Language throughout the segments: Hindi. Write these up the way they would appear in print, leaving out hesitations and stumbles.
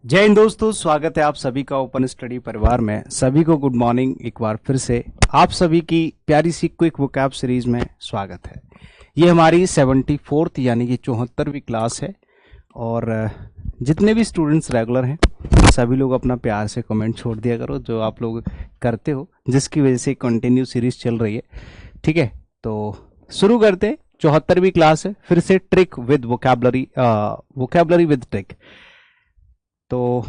जय हिंद दोस्तों, स्वागत है आप सभी का ओपन स्टडी परिवार में। सभी को गुड मॉर्निंग। एक बार फिर से आप सभी की प्यारी सी क्विक वोकैब सीरीज में स्वागत है। ये हमारी 74th यानी कि 74वीं क्लास है और जितने भी स्टूडेंट्स रेगुलर हैं सभी लोग अपना प्यार से कमेंट छोड़ दिया करो, जो आप लोग करते हो, जिसकी वजह से कंटिन्यू सीरीज चल रही है। ठीक है, तो शुरू करते। 74वीं क्लास है, फिर से trick with vocabulary, vocabulary with trick. तो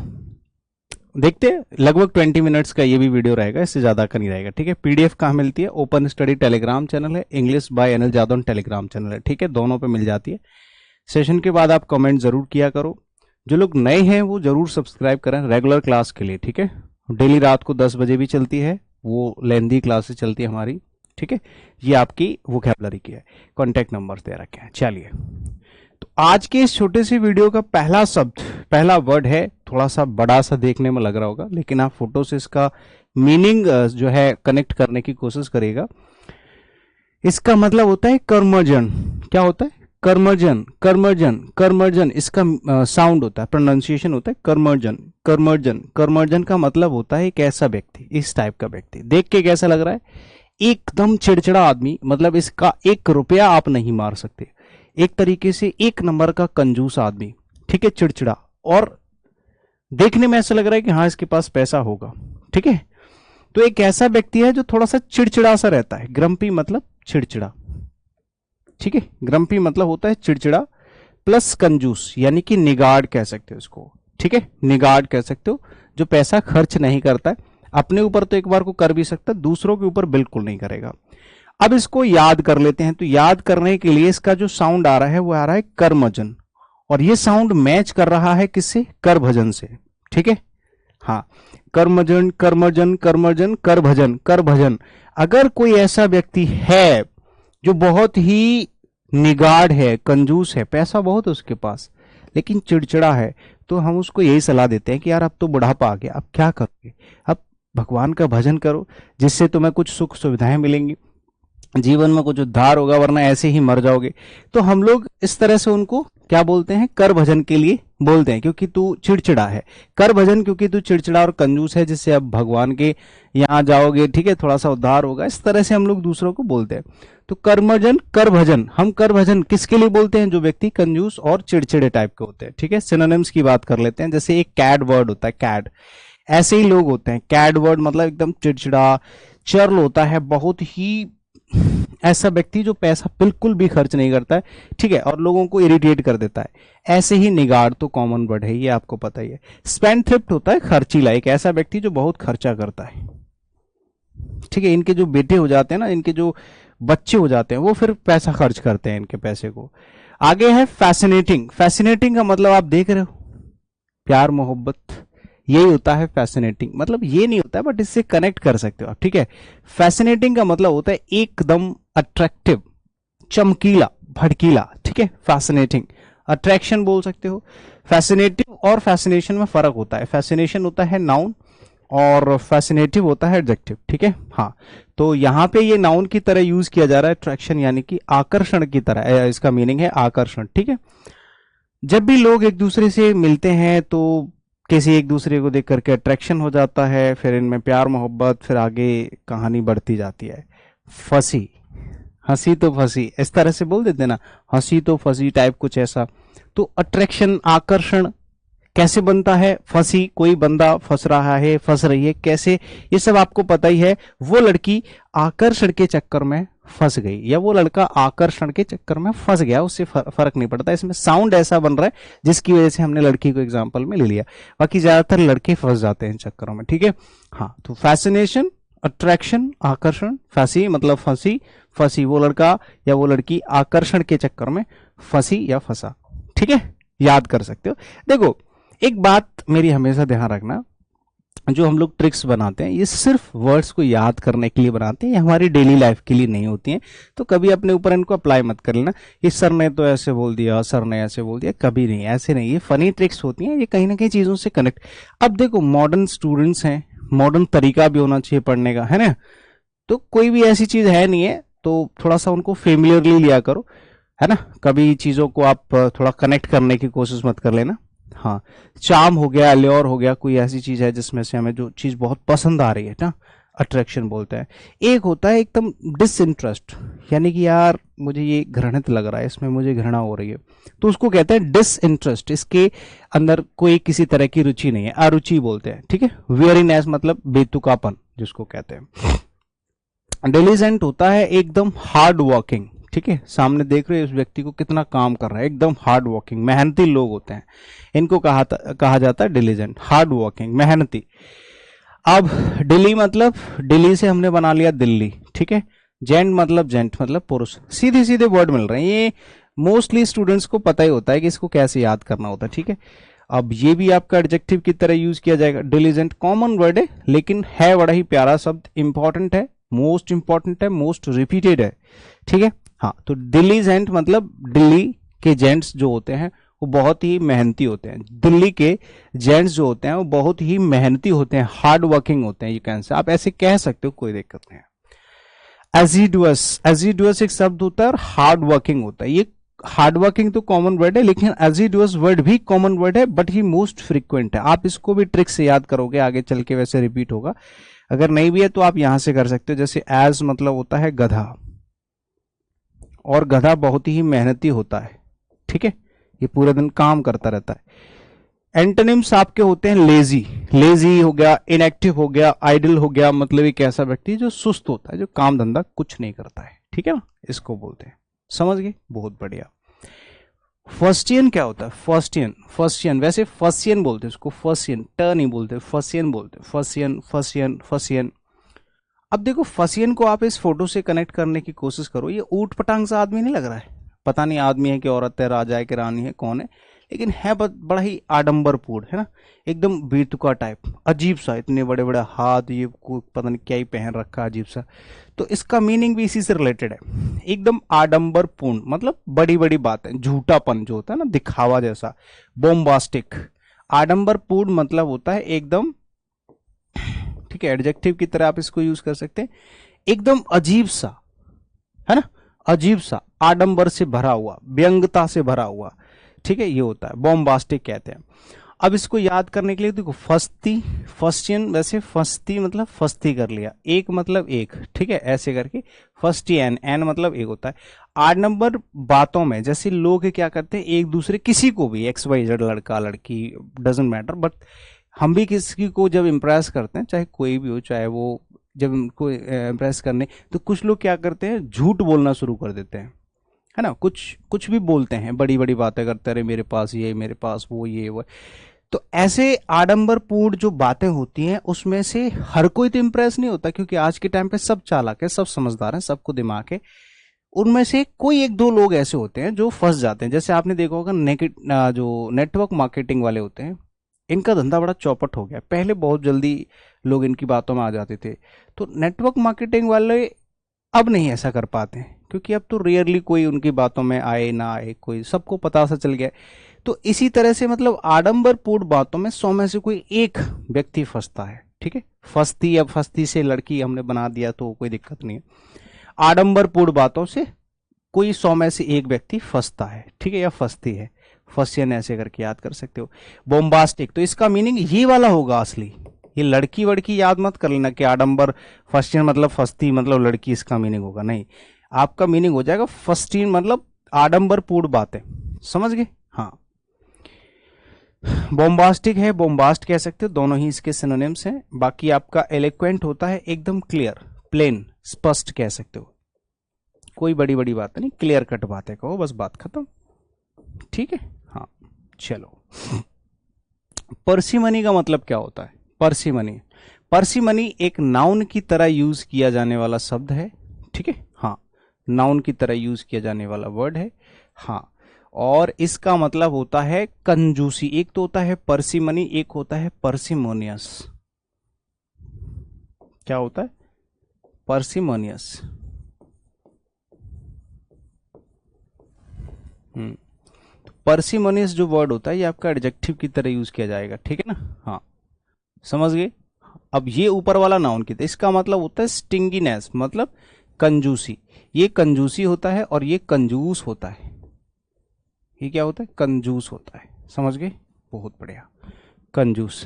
देखते हैं, लगभग 20 मिनट्स का ये भी वीडियो रहेगा, इससे ज़्यादा का नहीं रहेगा। ठीक है, पीडीएफ कहाँ मिलती है? ओपन स्टडी टेलीग्राम चैनल है, English by Anil Jadhav Telegram channel है। ठीक है, दोनों पे मिल जाती है। सेशन के बाद आप कमेंट जरूर किया करो। जो लोग नए हैं वो जरूर सब्सक्राइब करें रेगुलर क्लास के लिए। ठीक है, डेली रात को 10 बजे भी चलती है, वो लेंदी क्लासेस चलती है हमारी। ठीक है, ये आपकी वोकैबुलरी की है। कॉन्टैक्ट नंबर दे रखे हैं। चलिए, तो आज के इस छोटे से वीडियो का पहला शब्द, पहला वर्ड है, थोड़ा सा बड़ा सा देखने में लग रहा होगा, लेकिन आप फोटो से इसका मीनिंग जो है कनेक्ट करने की कोशिश करिएगा। इसका मतलब होता है कर्मजन। क्या होता है? कर्मजन, कर्मजन, कर्मजन। इसका साउंड होता है, प्रोनाउंसिएशन होता है कर्मजन, कर्मजन। कर्मजन का मतलब होता है एक ऐसा व्यक्ति, इस टाइप का व्यक्ति। देख के कैसा लग रहा है? एकदम चिड़चिड़ा आदमी, मतलब इसका 1 रुपया आप नहीं मार सकते। एक तरीके से 1 नंबर का कंजूस आदमी। ठीक है, चिड़चिड़ा, और देखने में ऐसा लग रहा है कि हाँ इसके पास पैसा होगा। ठीक है, तो एक ऐसा व्यक्ति है जो थोड़ा सा चिड़चिड़ा सा रहता है। ग्रम्पी मतलब चिड़चिड़ा। ठीक है, ग्रम्पी मतलब होता है चिड़चिड़ा, प्लस कंजूस यानी कि निगाड़ कह सकते हो इसको। ठीक है, निगाड़ कह सकते हो, जो पैसा खर्च नहीं करता है। अपने ऊपर तो एक बार को कर भी सकता है, दूसरों के ऊपर बिल्कुल नहीं करेगा। अब इसको याद कर लेते हैं। तो याद करने के लिए इसका जो साउंड आ रहा है वो आ रहा है कर्मजन, और ये साउंड मैच कर रहा है किससे? करभजन से। ठीक है, हाँ, कर्मजन, कर्मजन, कर्मजन, करभजन, करभजन। अगर कोई ऐसा व्यक्ति है जो बहुत ही निगाड़ है, कंजूस है, पैसा बहुत है उसके पास, लेकिन चिड़चिड़ा है, तो हम उसको यही सलाह देते हैं कि यार अब तो बुढ़ापा आ गया, अब क्या करोगे? अब भगवान का भजन करो, जिससे तुम्हें कुछ सुख सुविधाएं मिलेंगी, जीवन में कुछ उद्धार होगा, वरना ऐसे ही मर जाओगे। तो हम लोग इस तरह से उनको क्या बोलते हैं? कर भजन के लिए बोलते हैं, क्योंकि तू चिड़चिड़ा है। कर भजन क्योंकि तू चिड़चिड़ा और कंजूस है, जिससे अब भगवान के यहाँ जाओगे। ठीक है, थोड़ा सा उद्धार होगा। इस तरह से हम लोग दूसरों को बोलते हैं। तो कर्मजन, कर भजन। हम कर भजन किसके लिए बोलते हैं? जो व्यक्ति कंजूस और चिड़चिड़े टाइप के होते हैं। ठीक है, सिनोनिम्स की बात कर लेते हैं। जैसे एक कैड वर्ड होता है, कैड, ऐसे ही लोग होते हैं। कैड वर्ड मतलब एकदम चिड़चिड़ा, चर्ल होता है, बहुत ही ऐसा व्यक्ति जो पैसा बिल्कुल भी खर्च नहीं करता है। ठीक है, और लोगों को इरिटेट कर देता है। ऐसे ही निगाड़ तो कॉमन वर्ड है, ये आपको पता ही है। स्पेंडथ्रिफ्ट होता है खर्चीला, एक ऐसा व्यक्ति जो बहुत खर्चा करता है। ठीक है, इनके जो बेटे हो जाते हैं ना, इनके जो बच्चे हो जाते हैं, वो फिर पैसा खर्च करते हैं इनके पैसे को। आगे है फैसिनेटिंग। फैसिनेटिंग का मतलब आप देख रहे हो, प्यार मोहब्बत, यही होता है फैसिनेटिंग। मतलब ये नहीं होता है, बट इससे कनेक्ट कर सकते हो आप। ठीक है, फैसिनेटिंग का मतलब होता है एकदम अट्रैक्टिव, चमकीला, भड़कीला। ठीक है, फैसिनेटिंग, अट्रैक्शन बोल सकते हो। फैसिनेटिव और फैसिनेशन में फर्क होता है। फैसिनेशन होता है नाउन और फैसिनेटिव होता है एडजेक्टिव। ठीक है, हाँ, तो यहाँ पे ये नाउन की तरह यूज किया जा रहा है, अट्रैक्शन यानी कि आकर्षण की तरह, इसका मीनिंग है आकर्षण। ठीक है, जब भी लोग एक दूसरे से मिलते हैं तो किसी एक दूसरे को देख करके अट्रैक्शन हो जाता है, फिर इनमें प्यार मोहब्बत, फिर आगे कहानी बढ़ती जाती है। फंसी, हंसी तो फंसी, इस तरह से बोल देते ना, हंसी तो फंसी टाइप कुछ ऐसा। तो अट्रैक्शन, आकर्षण कैसे बनता है? फंसी, कोई बंदा फंस रहा है, फंस रही है, कैसे, ये सब आपको पता ही है। वो लड़की आकर्षण के चक्कर में फंस गई, या वो लड़का आकर्षण के चक्कर में फंस गया, उससे फर्क नहीं पड़ता। इसमें साउंड ऐसा बन रहा है जिसकी वजह से हमने लड़की को एग्जांपल में ले लिया, बाकी ज्यादातर लड़के फंस जाते हैं इन चक्करों में। ठीक है, हाँ, तो फैसिनेशन, अट्रैक्शन, आकर्षण, फंसी मतलब फंसी, फंसी वो लड़का या वो लड़की आकर्षण के चक्कर में फंसी या फंसा। ठीक है, याद कर सकते हो। देखो, एक बात मेरी हमेशा ध्यान रखना, जो हम लोग ट्रिक्स बनाते हैं ये सिर्फ वर्ड्स को याद करने के लिए बनाते हैं, ये हमारी डेली लाइफ के लिए नहीं होती हैं। तो कभी अपने ऊपर इनको अप्लाई मत कर लेना, इस सर ने तो ऐसे बोल दिया, सर ने ऐसे बोल दिया, कभी नहीं, ऐसे नहीं। ये फनी ट्रिक्स होती हैं, ये कहीं ना कहीं चीजों से कनेक्ट। अब देखो, मॉडर्न स्टूडेंट्स हैं, मॉडर्न तरीका भी होना चाहिए पढ़ने का, है ना? तो कोई भी ऐसी चीज है नहीं है, तो थोड़ा सा उनको फेमिलियरली लिया करो, है ना? कभी चीजों को आप थोड़ा कनेक्ट करने की कोशिश मत कर लेना। हाँ, चार्म हो गया, अल्योर हो गया, कोई ऐसी चीज है जिसमें से हमें जो चीज बहुत पसंद आ रही है ना, अट्रैक्शन बोलते हैं। एक होता है एकदम डिसइंटरेस्ट, यानी कि यार मुझे ये घृणित लग रहा है, इसमें मुझे घृणा हो रही है, तो उसको कहते हैं डिसइंटरेस्ट, इसके अंदर कोई किसी तरह की रुचि नहीं है, अरुचि बोलते हैं, ठीक है। वेरीनेस मतलब बेतुकापन जिसको कहते हैं। डिलीजेंट होता है एकदम हार्ड वर्किंग, ठीक है, सामने देख रहे हो उस व्यक्ति को कितना काम कर रहा है, एकदम हार्ड वर्किंग, मेहनती लोग होते हैं, इनको कहा जाता है डिलीजेंट, हार्ड वर्किंग, मेहनती। अब दिल्ली मतलब, दिल्ली से हमने बना लिया दिल्ली, ठीक है। जेंट मतलब पुरुष, सीधे सीधे वर्ड मिल रहे हैं, ये मोस्टली स्टूडेंट्स को पता ही होता है कि इसको कैसे याद करना होता है, ठीक है। अब ये भी आपका एडजेक्टिव की तरह यूज किया जाएगा। डिलीजेंट कॉमन वर्ड है, लेकिन है बड़ा ही प्यारा शब्द, इंपॉर्टेंट है, मोस्ट इंपॉर्टेंट है, मोस्ट रिपीटेड है, ठीक है। हाँ, तो डिलीजेंट मतलब दिल्ली के जेंट्स जो होते हैं वो बहुत ही मेहनती होते हैं, दिल्ली के जेंट्स जो होते हैं वो बहुत ही मेहनती होते हैं, हार्ड वर्किंग होते हैं, यू कैन से, आप ऐसे कह सकते हो, कोई दिक्कत नहीं है। एजिडुअस, एजिडुअस एक शब्द होता है और हार्ड वर्किंग होता है। ये हार्ड वर्किंग तो कॉमन वर्ड है, लेकिन एजिडुअस वर्ड भी कॉमन वर्ड है, बट ही मोस्ट फ्रीक्वेंट है। आप इसको भी ट्रिक से याद करोगे, आगे चल के वैसे रिपीट होगा, अगर नहीं भी है तो आप यहां से कर सकते हो। जैसे एज मतलब होता है गधा, और गधा बहुत ही मेहनती होता है, ठीक है, ये पूरे दिन काम करता रहता है। एंटोनिम्स आपके होते हैं लेजी, लेजी हो गया, इनएक्टिव हो गया, आइडल हो गया, मतलब एक ऐसा व्यक्ति जो सुस्त होता है, जो काम धंधा कुछ नहीं करता है, ठीक है ना, इसको बोलते हैं। समझ गए, बहुत बढ़िया। फर्स्टियन क्या होता है? फर्स्टियन, फर्स्टियन वैसे फर्सियन बोलते हैं उसको, फर्सियन ट नहीं बोलते, फर्सियन बोलते, फर्सियन फर्सियन फर्सियन। अब देखो फसियन को आप इस फोटो से कनेक्ट करने की कोशिश करो, ये ऊट पटांग सा आदमी नहीं लग रहा है, पता नहीं आदमी है कि औरत है, राजा है कि रानी है, कौन है, लेकिन है बड़ा ही आडंबरपूर्ण, है ना, एकदम बेतुका टाइप, अजीब सा, इतने बड़े बड़े हाथ, ये पता नहीं क्या ही पहन रखा, अजीब सा। तो इसका मीनिंग भी इसी से रिलेटेड है, एकदम आडंबरपूर्ण मतलब बड़ी बड़ी बातें, झूठापन जो होता है ना, दिखावा जैसा, बोम्बास्टिक। आडंबरपूर्ण मतलब होता है एकदम, ठीक है, एडजेक्टिव की तरह आप इसको यूज कर सकते हैं, एकदम अजीब सा, है ना, अजीब सा, आडंबर से भरा हुआ, व्यंगता से भरा हुआ, ठीक है, ये होता है बॉम्बास्टिक कहते हैं। अब इसको याद करने के लिए देखो, फस्ती, फस्टियन वैसे फस्ती मतलब फस्ती कर लिया, एक मतलब एक, ठीक है, ऐसे करके फस्टियन, एन मतलब एक होता है। 8 नंबर बातों में जैसे लोग क्या करते हैं, एक दूसरे किसी को भी, एक्स वाई जेड, लड़का लड़की डजेंट मैटर, बट हम भी किसी को जब इम्प्रेस करते हैं, चाहे कोई भी हो, चाहे वो, जब उनको इम्प्रेस करने, तो कुछ लोग क्या करते हैं, झूठ बोलना शुरू कर देते हैं, है ना, कुछ कुछ भी बोलते हैं, बड़ी बड़ी बातें करते रहे, मेरे पास ये, मेरे पास वो, ये वो। तो ऐसे आडंबरपूर्ण जो बातें होती हैं, उसमें से हर कोई तो इम्प्रेस नहीं होता, क्योंकि आज के टाइम पे सब चालाक है, सब समझदार हैं, सबको दिमाग है। उनमें से कोई एक दो लोग ऐसे होते हैं जो फंस जाते हैं। जैसे आपने देखा होगा, जो नेटवर्क मार्केटिंग वाले होते हैं, इनका धंधा बड़ा चौपट हो गया, पहले बहुत जल्दी लोग इनकी बातों में आ जाते थे, तो नेटवर्क मार्केटिंग वाले अब नहीं ऐसा कर पाते हैं, क्योंकि अब तो रेयरली कोई उनकी बातों में आए ना आए, कोई, सबको पता सा चल गया। तो इसी तरह से मतलब आडंबरपूर्ण बातों में 100 में से कोई एक व्यक्ति फंसता है, ठीक है, फस्ती या फस्ती से लड़की हमने बना दिया तो कोई दिक्कत नहीं है, आडंबरपूर्ण बातों से कोई 100 में से एक व्यक्ति फंसता है, ठीक है, या फंसती है, फसियन ऐसे करके याद कर सकते हो। बोम्बास्टिक, तो इसका मीनिंग ये वाला होगा असली, ये लड़की वड़की याद मत कर लेना कि आडंबर, फस्टियन मतलब फस्ती मतलब लड़की, इसका मीनिंग होगा नहीं, आपका मीनिंग हो जाएगा फस्टीन मतलब आडंबरपूर्ण बातें, समझ गए। हाँ, बोम्बास्टिक है, बोम्बास्ट कह सकते हो, दोनों ही इसके सिनोनिम्स हैं। बाकी आपका एलोक्वेंट होता है एकदम क्लियर, प्लेन, स्पष्ट कह सकते हो, कोई बड़ी बड़ी बात नहीं, क्लियर कट बातें कहो, बस बात खत्म, ठीक है। हाँ, चलो, पर्सिमनी का मतलब क्या होता है? पर्सिमनी, पर्सिमनी एक नाउन की तरह यूज किया जाने वाला शब्द है, ठीक है, हाँ, नाउन की तरह यूज किया जाने वाला वर्ड है, हाँ, और इसका मतलब होता है कंजूसी। एक तो होता है पर्सिमनी, एक होता है पर्सिमोनियस। क्या होता है? पर्सिमोनियस। पर्सिमोनियस जो वर्ड होता है ये आपका एडजेक्टिव की तरह यूज किया जाएगा, ठीक है ना, हाँ, समझ गए। अब ये ऊपर वाला नाउन की, इसका मतलब होता है स्टिंगीनेस, मतलब कंजूसी, ये कंजूसी होता है और ये कंजूस होता है, ये क्या होता है? कंजूस होता है, समझ गए। बहुत बढ़िया, कंजूस।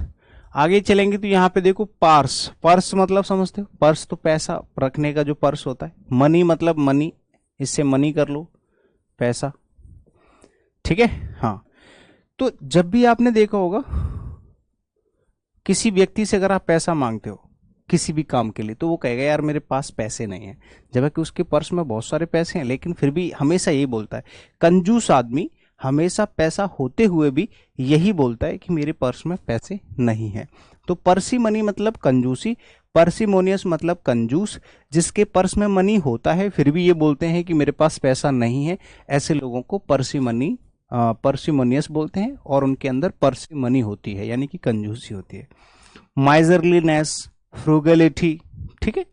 आगे चलेंगे तो यहाँ पे देखो पर्स, पर्स मतलब समझते हो, पर्स तो पैसा रखने का जो पर्स होता है। मनी मतलब मनी, इससे मनी कर लो, पैसा, ठीक है। हाँ, तो जब भी आपने देखा होगा किसी व्यक्ति से अगर आप पैसा मांगते हो किसी भी काम के लिए, तो वो कहेगा यार मेरे पास पैसे नहीं है, जबकि उसके पर्स में बहुत सारे पैसे हैं, लेकिन फिर भी हमेशा यही बोलता है। कंजूस आदमी हमेशा पैसा होते हुए भी यही बोलता है कि मेरे पर्स में पैसे नहीं है। तो पर्सिमनी मतलब कंजूसी, पर्सिमोनियस मतलब कंजूस, जिसके पर्स में मनी होता है फिर भी ये बोलते हैं कि मेरे पास पैसा नहीं है, ऐसे लोगों को पर्सिमोनियस बोलते हैं, और उनके अंदर पर्सिमनी होती है यानी कि कंजूसी होती है। माइजरलीनेस, फ्रूगलिटी, ठीक है,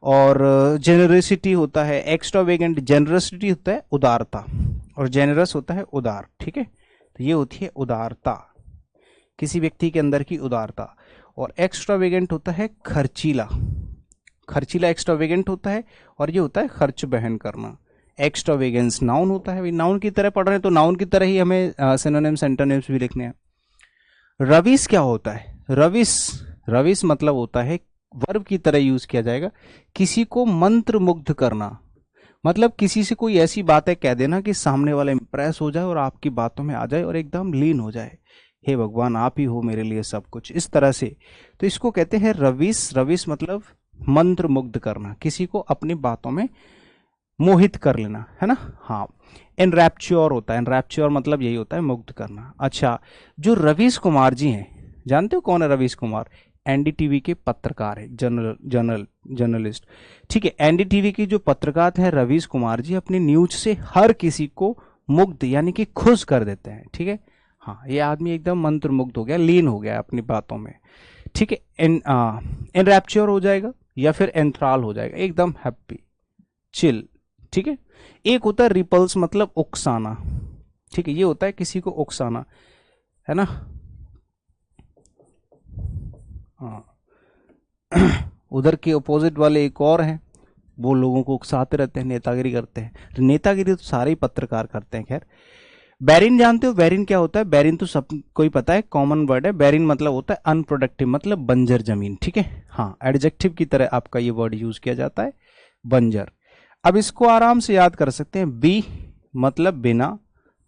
और जेनरसिटी होता है, एक्स्ट्रावेगेंट, जेनरसिटी होता है उदारता, और जेनरस होता है उदार, ठीक है। तो ये होती है उदारता, किसी व्यक्ति के अंदर की उदारता। और एक्स्ट्रावेगेंट होता है खर्चीला, खर्चीला एक्स्ट्रावेगेंट होता है, और ये होता है खर्च बहन करना। एक्स्ट्रावेगेंस नाउन होता है, नाउन की तरह पढ़ रहे हैं तो नाउन की तरह ही हमें सिनोनिम्स एंटोनिम्स भी लिखने हैं। रविस क्या होता है? रविस, रविस मतलब होता है वर्ब की तरह यूज किया जाएगा, किसी को मंत्र मुग्ध करना, मतलब किसी से कोई ऐसी बातें कह देना कि सामने वाला इंप्रेस हो जाए और आपकी बातों में आ जाए और एकदम लीन हो जाए, हे भगवान आप ही हो मेरे लिए सब कुछ, इस तरह से। तो इसको कहते हैं रविस। रविस मतलब मंत्र मुग्ध करना, किसी को अपनी बातों में मोहित कर लेना, है ना। हाँ, एनरैप्च्योर होता है, एनरैप्च्योर मतलब यही होता है मुग्ध करना। अच्छा, जो रवीश कुमार जी हैं, जानते हो कौन है रवीश कुमार? एनडीटीवी के पत्रकार है, जर्नलिस्ट, ठीक है। एनडीटीवी की जो पत्रकार हैं रवीश कुमार जी, अपनी न्यूज से हर किसी को मुग्ध यानी कि खुश कर देते हैं, ठीक है। हाँ, ये आदमी एकदम मंत्र मुग्ध हो गया, लीन हो गया अपनी बातों में, ठीक है। एनरैप्च्योर हो जाएगा या फिर एंथ्राल हो जाएगा, एकदम हैप्पी, चिल, ठीक है। एक होता है रिपल्स मतलब उकसाना, ठीक है, ये होता है किसी को उकसाना, है ना। उधर के अपोजिट वाले एक और हैं, वो लोगों को उकसाते रहते हैं, नेतागिरी करते हैं। तो नेतागिरी तो सारे ही पत्रकार करते हैं। खैर, बैरिन जानते हो? बैरिन क्या होता है? बैरिन तो सब कोई पता है, कॉमन वर्ड है। बैरिन मतलब होता है अनप्रोडक्टिव, मतलब बंजर जमीन, ठीक है। हाँ, एडजेक्टिव की तरह आपका ये वर्ड यूज किया जाता है, बंजर। अब इसको आराम से याद कर सकते हैं, बी मतलब बिना,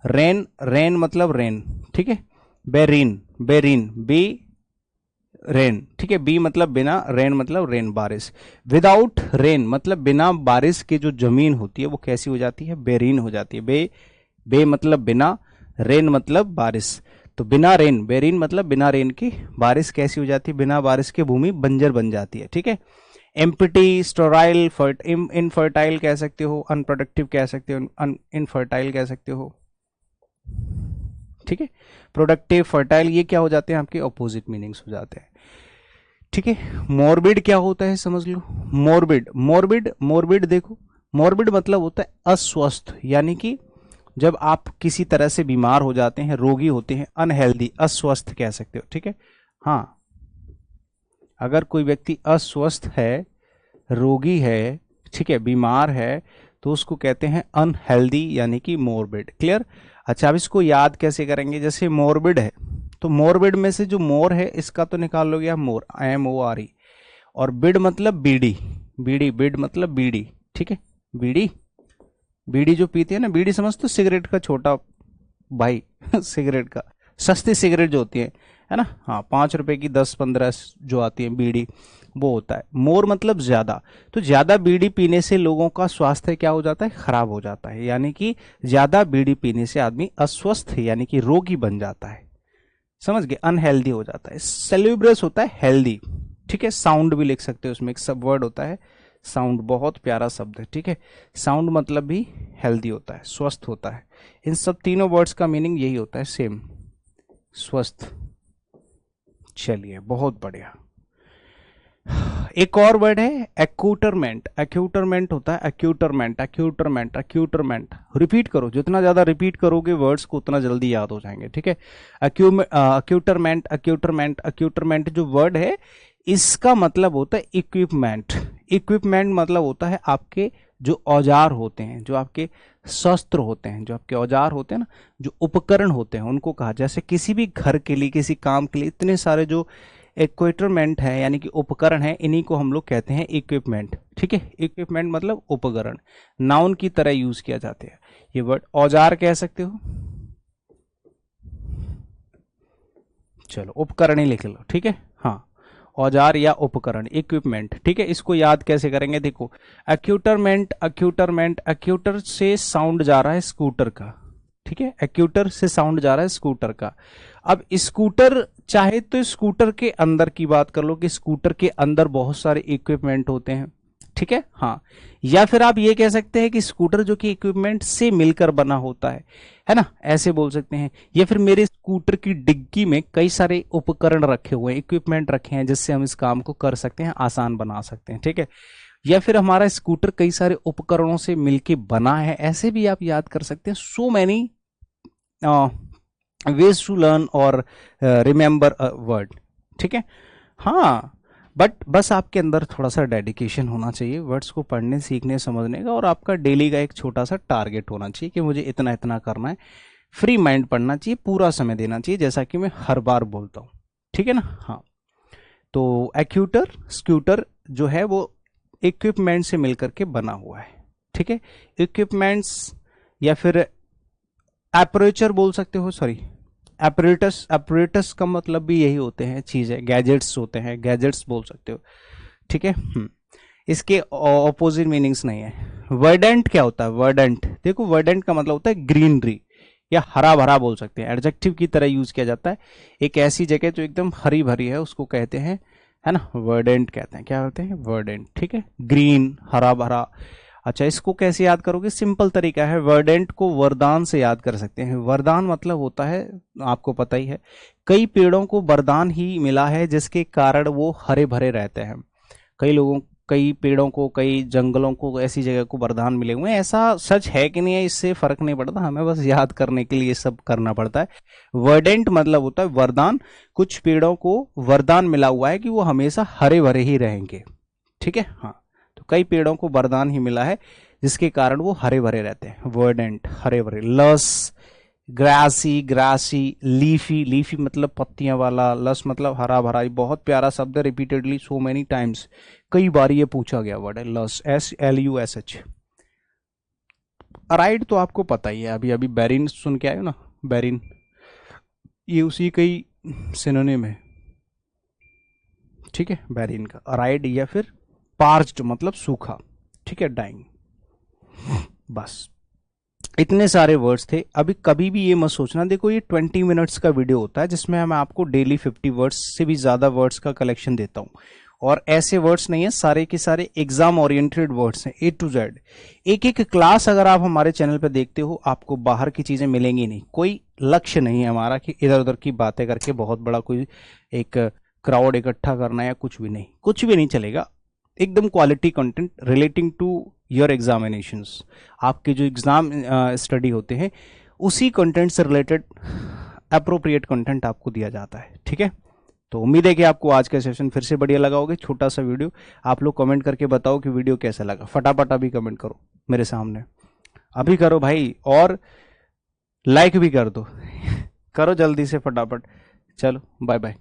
रेन, रेन मतलब रेन, ठीक है। बेरिन, बेरिन, बी रेन, ठीक है। बी मतलब बिना, रेन मतलब रेन, बारिश। विदाउट रेन मतलब बिना बारिश की जो जमीन होती है वो कैसी हो जाती है? बेरीन हो जाती है। बे मतलब बिना, रेन मतलब बारिश, तो बिना रेन, बेरीन मतलब बिना रेन की बारिश कैसी हो जाती है? बिना बारिश की भूमि बंजर बन जाती है, ठीक है। एम्प्टी, स्टोराइल, इनफर्टाइल कह सकते हो, अनप्रोडक्टिव कह सकते हो, इनफर्टाइल कह सकते हो, ठीक है। प्रोडक्टिव, फर्टाइल, ये क्या हो जाते हैं? आपके ऑपोजिट मीनिंग्स हो जाते हैं, ठीक है। मॉर्बिड क्या होता है समझ लो। मॉर्बिड, मॉर्बिड, मॉर्बिड देखो, मॉर्बिड मतलब होता है अस्वस्थ, यानी कि जब आप किसी तरह से बीमार हो जाते हैं, रोगी होते हैं, अनहेल्दी, अस्वस्थ कह सकते हो, ठीक है। हाँ, अगर कोई व्यक्ति अस्वस्थ है, रोगी है, ठीक है, बीमार है, तो उसको कहते हैं अनहेल्दी यानी कि मॉर्बिड। क्लियर? अच्छा, अब इसको याद कैसे करेंगे? जैसे मॉर्बिड है तो मॉर्बिड में से जो मोर है इसका तो निकाल लोगे आप मोर, MORE, और बिड मतलब बीड़ी, बीड़ी, बिड मतलब बीड़ी, ठीक है। बीड़ी, बीड़ी जो पीते हैं ना, बीड़ी समझते हो? सिगरेट का छोटा भाई सिगरेट का, सस्ती सिगरेट जो होती है ना। हाँ, 5 रुपए की 10-15 जो आती है बीड़ी, वो होता है। मोर मतलब ज्यादा, तो ज्यादा बीड़ी पीने से लोगों का स्वास्थ्य क्या हो जाता है? खराब हो जाता है, यानी कि ज्यादा बीड़ी पीने से आदमी अस्वस्थ यानी कि रोगी बन जाता है, समझ गए? अनहेल्दी हो जाता है। सेल्यूब्रस होता है हेल्दी, ठीक है। साउंड भी लिख सकते हो, उसमें एक सब वर्ड होता है साउंड, बहुत प्यारा शब्द है, ठीक है। साउंड मतलब भी हेल्दी होता है, स्वस्थ होता है। इन सब तीनों वर्ड्स का मीनिंग यही होता है, सेम, स्वस्थ। चलिए, बहुत बढ़िया। एक और वर्ड है एक्यूटरमेंट, एक्यूटरमेंट होता है एक्यूटरमेंट, एक्यूटरमेंट, एक्यूटरमेंट। रिपीट करो, जितना ज्यादा रिपीट करोगे वर्ड्स को उतना जल्दी याद हो जाएंगे, ठीक है। एक्यूटरमेंट, एक्यूटरमेंट, एक्यूटरमेंट जो वर्ड है इसका मतलब होता है इक्विपमेंट। इक्विपमेंट मतलब होता है आपके जो औजार होते हैं, जो आपके शस्त्र होते हैं, जो आपके औजार होते हैं ना, जो उपकरण होते हैं, उनको कहा, जैसे किसी भी घर के लिए, किसी काम के लिए इतने सारे जो इक्विपमेंट है यानी कि उपकरण है, इन्हीं को हम लोग कहते हैं इक्विपमेंट। ठीक है, इक्विपमेंट मतलब उपकरण, नाउन की तरह यूज किया जाते हैं ये वर्ड। औजार कह सकते हो, चलो उपकरण ही लिख लो। ठीक है, हाँ, औजार या उपकरण, इक्विपमेंट। ठीक है, इसको याद कैसे करेंगे, देखो एक्यूटरमेंट, एक्यूटरमेंट, एक्यूटर से साउंड जा रहा है स्कूटर का। ठीक है, एक्यूटर से साउंड जा रहा है स्कूटर का। अब स्कूटर, चाहे तो स्कूटर के अंदर की बात कर लो कि स्कूटर के अंदर बहुत सारे इक्विपमेंट होते हैं। ठीक है, हाँ, या फिर आप ये कह सकते हैं कि स्कूटर जो कि इक्विपमेंट से मिलकर बना होता है ना, ऐसे बोल सकते हैं। या फिर मेरे स्कूटर की डिग्गी में कई सारे उपकरण रखे हुए हैं, इक्विपमेंट रखे हैं, जिससे हम इस काम को कर सकते हैं, आसान बना सकते हैं। ठीक है, या फिर हमारा स्कूटर कई सारे उपकरणों से मिलके बना है, ऐसे भी आप याद कर सकते हैं। So many ways to learn और रिमेंबर अ वर्ड। ठीक है, हाँ, बट बस आपके अंदर थोड़ा सा डेडिकेशन होना चाहिए वर्ड्स को पढ़ने, सीखने, समझने का, और आपका डेली का एक छोटा सा टारगेट होना चाहिए कि मुझे इतना इतना करना है। फ्री माइंड पढ़ना चाहिए, पूरा समय देना चाहिए, जैसा कि मैं हर बार बोलता हूँ। ठीक है ना, हाँ। तो एक्यूटर, स्कूटर जो है वो इक्विपमेंट से मिलकर के बना हुआ है। ठीक है, इक्विपमेंट्स या फिर एपरेचर बोल सकते हो, सॉरी एपरेटस, एपरेटस का मतलब भी यही होते हैं चीजें, गैजेट्स होते हैं, गैजेट्स बोल सकते हो। ठीक है, इसके ऑपोजिट मीनिंग्स नहीं है। वर्डेंट क्या होता है, वर्डेंट, देखो वर्डेंट का मतलब होता है ग्रीनरी या हरा भरा बोल सकते हैं, एडजेक्टिव की तरह यूज किया जाता है। एक ऐसी जगह जो एकदम हरी भरी है उसको कहते हैं, है ना, वर्डेंट कहते हैं। क्या कहते हैं, वर्डेंट। ठीक है, ग्रीन, हरा भरा। अच्छा, इसको कैसे याद करोगे, सिंपल तरीका है, वर्डेंट को वरदान से याद कर सकते हैं। वरदान मतलब होता है, आपको पता ही है, कई पेड़ों को वरदान ही मिला है जिसके कारण वो हरे भरे रहते हैं। कई लोगों, कई पेड़ों को, कई जंगलों को, ऐसी जगह को वरदान मिले हुए हैं। ऐसा सच है कि नहीं है, इससे फर्क नहीं पड़ता, हमें बस याद करने के लिए सब करना पड़ता है। वर्डेंट मतलब होता है वरदान, कुछ पेड़ों को वरदान मिला हुआ है कि वो हमेशा हरे भरे ही रहेंगे। ठीक है, हाँ, तो कई पेड़ों को वरदान ही मिला है जिसके कारण वो हरे भरे रहते हैं, वर्डेंट, हरे भरे। लस, ग्रासी, ग्रासी, लीफी, लीफी मतलब पत्तियां वाला, लस मतलब हरा भरा। ये बहुत प्यारा शब्द है, रिपीटेडली सो मेनी टाइम्स, कई बार ये पूछा गया वर्ड है, लस, SLUSH। अराइड तो आपको पता ही है, अभी अभी बेरिन सुन के आए हो ना, बेरिन, ये उसी का ही सिनोनिम है। ठीक है, बेरिन का अराइड, या फिर पार्च्ड मतलब सूखा। ठीक है, डाइंग। बस इतने सारे वर्ड्स थे। अभी कभी भी ये मत सोचना, देखो ये 20 मिनट्स का वीडियो होता है जिसमें मैं आपको डेली 50 वर्ड्स से भी ज्यादा वर्ड्स का कलेक्शन देता हूँ। और ऐसे वर्ड्स नहीं है, सारे के सारे एग्जाम ओरिएंटेड वर्ड्स हैं, A to Z। एक एक क्लास अगर आप हमारे चैनल पर देखते हो, आपको बाहर की चीजें मिलेंगी नहीं। कोई लक्ष्य नहीं है हमारा कि इधर उधर की बातें करके बहुत बड़ा कोई एक क्राउड इकट्ठा करना या कुछ भी नहीं, कुछ भी नहीं चलेगा। एकदम quality content relating to your examinations, आपके जो एग्जाम स्टडी होते हैं उसी कंटेंट से रिलेटेड अप्रोप्रिएट कंटेंट आपको दिया जाता है। ठीक है, तो उम्मीद है कि आपको आज का सेशन फिर से बढ़िया लगा होगा। छोटा सा वीडियो, आप लोग कमेंट करके बताओ कि वीडियो कैसा लगा। फटाफट अभी कमेंट करो मेरे सामने, अभी करो भाई, और लाइक भी कर दो करो जल्दी से फटाफट। चलो बाय बाय।